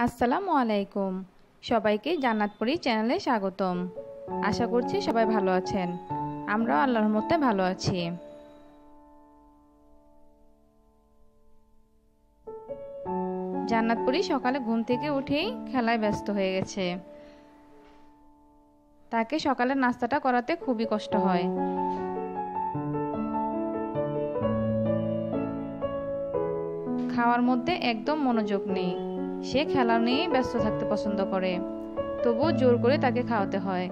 আসসালামু আলাইকুম। সবাইকে জান্নাতপুরি চ্যানেলে স্বাগতম। আশা করছি সবাই ভালো আছেন। আমরাও আল্লাহর রহমতে ভালো আছি। জান্নাতপুরি সকালে ঘুম থেকে উঠেই খেলায় ব্যস্ত হয়ে গেছে। তাকে সকালের নাস্তাটা করাতে খুবই কষ্ট হয়। খাওয়ার মধ্যে একদম মনোযোগ নেই। সে খেলা নিয়েই ব্যস্ত থাকতে পছন্দ করে, তবুও জোর করে তাকে খাওয়াতে হয়।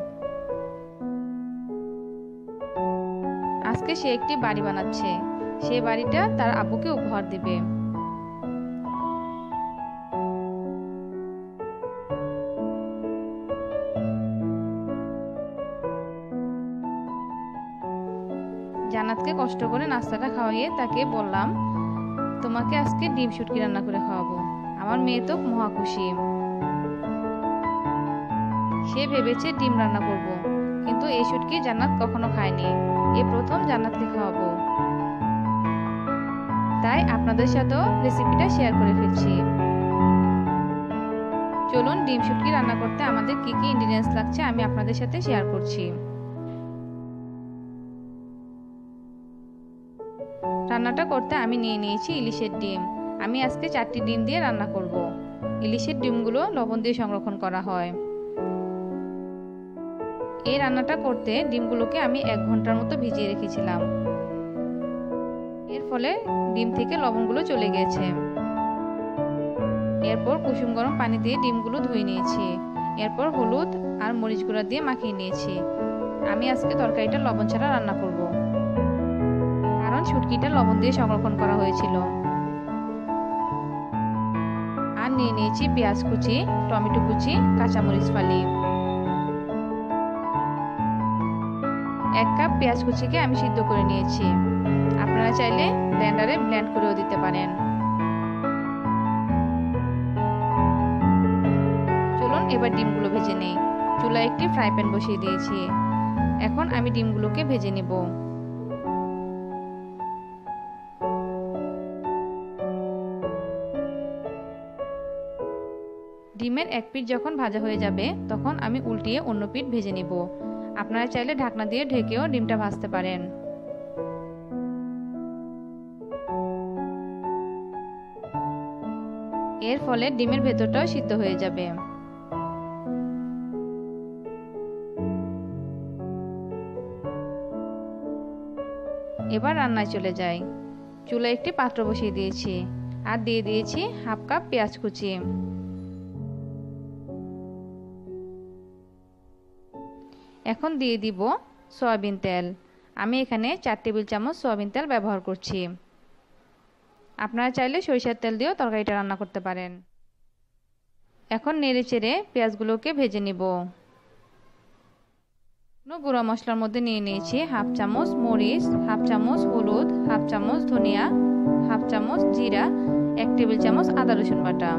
আজকে সে একটি বাড়ি বানাচ্ছে। সে বাড়িটা তার আব্বুকে উপহার দিবে। জান্নাতকে কষ্ট করে নাস্তাটা খাওয়াইয়ে তাকে বললাম, তোমাকে আজকে ডিম শুটকি রান্না করে খাওয়াবো। আমার মেয়ে তো মহা খুশি। সে ভেবেছে ডিম রান্না করব, কিন্তু এই শুটকি জান্নাত কখনো খায়নি। এই প্রথম জান্নাতকে খাওয়াবো, তাই আপনাদের সাথেও রেসিপিটা শেয়ার করে ফেলছি। চলুন ডিম শুটকি রান্না করতে আমাদের কি কি ইনগ্রেডিয়েন্টস লাগছে আমি আপনাদের সাথে শেয়ার করছি। রান্নাটা করতে আমি নিয়ে নিয়েছি ইলিশের ডিম। আমি আজকে 4টি ডিম দিয়ে রান্না করব। ইলিশের ডিমগুলো লবণ দিয়ে সংরক্ষণ করা হয়। এই রান্নাটা করতে ডিমগুলোকে আমি 1 ঘন্টার মতো ভিজিয়ে রেখেছিলাম। এর ফলে ডিম থেকে লবণগুলো চলে গিয়েছে। এরপর কুসুম গরম পানি দিয়ে ডিমগুলো ধুয়ে নিয়েছি। এরপর হলুদ আর মরিচ গুঁড়া দিয়ে মাখিয়ে নিয়েছি। আমি আজকে তরকারিটা লবণ ছাড়া রান্না করব, কারণ শুটকিটা লবণ দিয়ে সংরক্ষণ করা হয়েছিল। আর নিয়ে নিয়েছি পেঁয়াজ কুচি, টমেটো কুচি, কাঁচামরিচ ফালি। 1 কাপ পেঁয়াজ কুচিকে আমি সিদ্ধ করে নিয়েছি। আপনারা চাইলে ব্লেন্ডারে ব্লেন্ড করেও দিতে পারেন। চলুন এবার ডিমগুলো ভেজে নেই। চুলায় একটি ফ্রাই প্যান বসিয়ে দিয়েছি। এখন আমি ডিমগুলোকে ভেজে নেব। ডিমের এক পিঠ যখন ভাজা হয়ে যাবে তখন আমি উল্টিয়ে অন্য পিঠ ভেজে নেব। আপনারা চাইলে ঢাকনা দিয়ে ঢেকেও ডিমটা ভাজতে পারেন। এর ফলে ডিমের ভেতরটাও সিদ্ধ হয়ে যাবে। এবার রান্নায় চলে যাই। চুলায় একটি পাত্র বসিয়ে দিয়েছি আর দিয়ে দিয়েছি 1/2 কাপ পেঁয়াজ কুচি। এখন দিয়ে দিব সয়াবিন তেল। আমি এখানে 4 টেবিল চামচ সয়াবিন তেল ব্যবহার করছি। আপনারা চাইলে সরিষার তেল দিয়েও তরকারিটা রান্না করতে পারেন। এখন নেড়েচেড়ে পেঁয়াজগুলোকে ভেজে নিব। গুঁড়া মশলার মধ্যে নিয়ে নিয়েছি 1/2 চামচ মরিচ, 1/2 চামচ হলুদ, 1/2 চামচ ধনিয়া, 1/2 চামচ জিরা, 1 টেবিল চামচ আদা রসুন বাটা।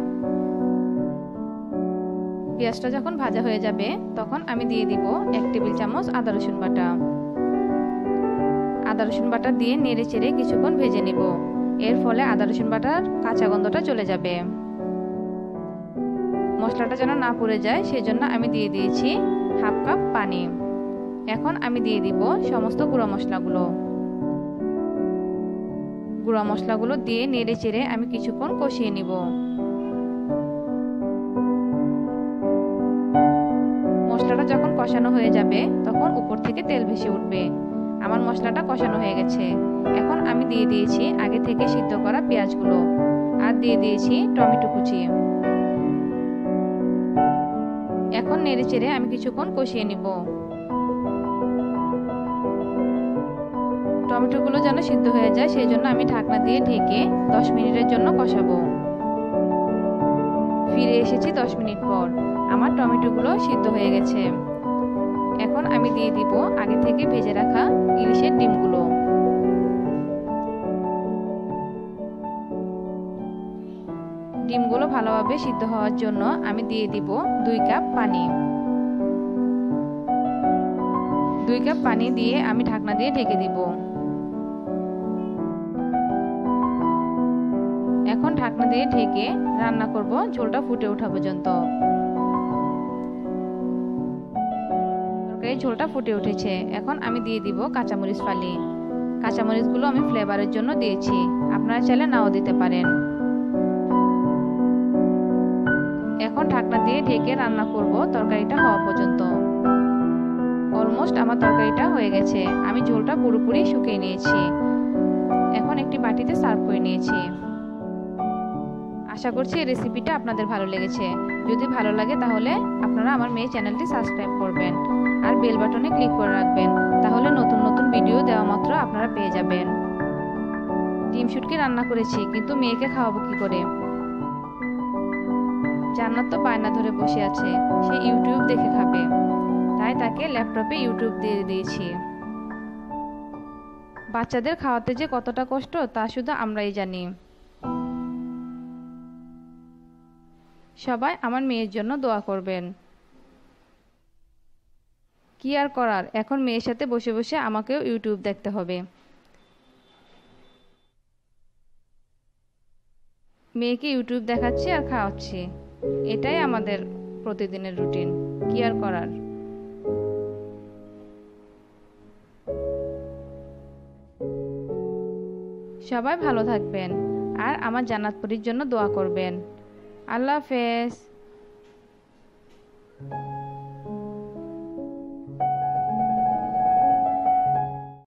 পেঁয়াজটা যখন ভাজা হয়ে যাবে তখন আমি দিয়ে দিব 1 টেবিল চামচ আদা রসুন বাটা। আদা রসুন বাটা দিয়ে নেড়েচেড়ে কিছুক্ষণ ভেজে নিব। এর ফলে আদা রসুন বাটার কাঁচা গন্ধটা চলে যাবে। মশলাটা যেন না পুড়ে যায় সেজন্য আমি দিয়ে দিয়েছি 1/2 কাপ পানি। এখন আমি দিয়ে দিব সমস্ত গুঁড়া মশলাগুলো। গুঁড়া মশলাগুলো দিয়ে নেড়েচেড়ে আমি কিছুক্ষণ কষিয়ে নিব। মশলাটা যখন কষানো হয়ে যাবে তখন উপর থেকে তেল ভেসে উঠবে। আমার মশলাটা কষানো হয়ে গেছে। এখন আমি দিয়ে দিয়েছি আগে থেকে সিদ্ধ করা পেঁয়াজগুলো আর দিয়ে দিয়েছি টমেটো কুচি। এখন নেড়েচেড়ে আমি কিছুক্ষণ কষিয়ে নিব। টমেটোগুলো যেন সিদ্ধ হয়ে যায় সেই জন্য আমি ঢাকনা দিয়ে ঢেকে 10 মিনিটের জন্য কষাবো। ফিরে এসেছি 10 মিনিট পর। আমার টমেটোগুলো সিদ্ধ হয়ে গেছে। এখন আমি দিয়ে দিব আগে থেকে ভেজে রাখা ইলিশের ডিমগুলো। ডিমগুলো ভালোভাবে সিদ্ধ হওয়ার জন্য আমি দিয়ে দিব 2 কাপ পানি। 2 কাপ পানি দিয়ে আমি ঢাকনা দিয়ে ঢেকে দিব। এখন ঢাকনা দিয়ে দিয়ে ঢেকে রান্না করব ঝোলটা ফুটে ওঠা পর্যন্ত। তরকারির ঝোলটা ফুটে উঠেছে, এখন আমি দিয়ে দিব কাঁচামরিচ ফালি। কাঁচামরিচগুলো আমি ফ্লেভারের জন্য দিয়েছি, আপনারা চাইলে নাও দিতে পারেন। এখন ঢাকনা দিয়ে ঢেকে রান্না করব তরকারিটা হওয়া পর্যন্ত। অলমোস্ট আমার তরকারিটা হয়ে গেছে, আমি ঝোলটা পুরোপুরি শুকিয়ে নিয়েছি। এখন একটি বাটিতে সার্ভ করে নিয়েছি। আশা করছি এই রেসিপিটা আপনাদের ভালো লেগেছে। যদি ভালো লাগে তাহলে আপনারা আমার মেয়ে চ্যানেলটি সাবস্ক্রাইব করবেন আর বেল বাটনে ক্লিক করে রাখবেন, তাহলে নতুন নতুন ভিডিও দেওয়া মাত্র আপনারা পেয়ে যাবেন। ডিম শুটকি রান্না করেছি, কিন্তু মেয়েকে খাওয়াবো কি করে? জান্নাত তো বায়না ধরে বসে আছে, সে ইউটিউব দেখে খাবে, তাই তাকে ল্যাপটপে ইউটিউব দিয়ে দিয়েছি। বাচ্চাদের খাওয়াতে যে কতটা কষ্ট তা শুধু আমরাই জানি। সবাই আমার মেয়ের জন্য দোয়া করবেন। কি আর করার, এখন মেয়ের সাথে বসে বসে আমাকেও ইউটিউব দেখতে হবে। মেয়েকে ইউটিউব দেখাচ্ছি আর খাওয়াচ্ছি, এটাই আমাদের প্রতিদিনের রুটিন। কি আর করার। সবাই ভালো থাকবেন আর আমার জান্নাত পরীর জন্য দোয়া করবেন। আল্লাহ হাফেজ।